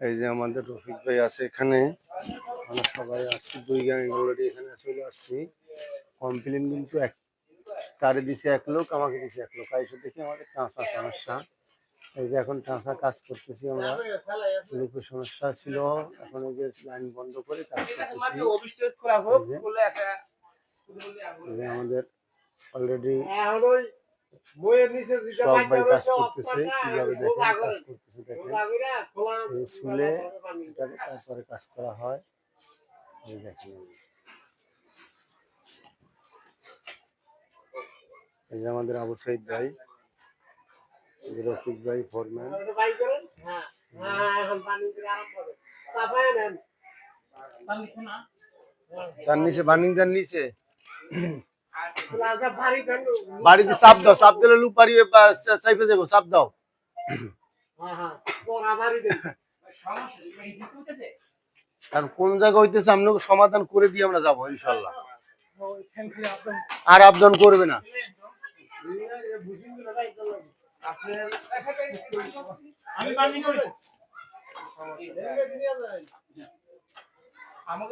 এই যে আমাদের রফিক ভাই আছে এখানে, আমরা সবাই আসছি 2 গ্যাং অলরেডি এখানে চলে আসছি। কমপ্লেন কিন্তু তারে দিছে 1 লোক, আমাকে দিছে 1 লোক, এসে দেখি আমাদের টাঁচা সমস্যা। এই যে এখন টাঁচা কাজ করতেছি আমরা, লুপের সমস্যা ছিল, এখন এই যে লাইন বন্ধ করে কাজ করতেছি। এই যে আমাদের অলরেডি সবাই কাজ করতেছে, কিভাবে দেখেন কাজ করতেছে দেখেন, এই শুলে এটাকে তারপরে কাজ করা হয়। এই দেখেন এই যে আমাদের আবু সাইদ ভাই, রফিক ভাই ফোরম্যান। তার নিচে বার্নিং, তার নিচে বাড়িতে চাপ দাও, চাপ দিলে লুপ পারিবে, চাইপে যাবো, চাপ দাও। আর কোন জায়গা হইতেছে আপনাকে সমাধান করে দিয়ে আমরা যাবো ইনশাল্লাহ, আর আবদান করবে না। আমি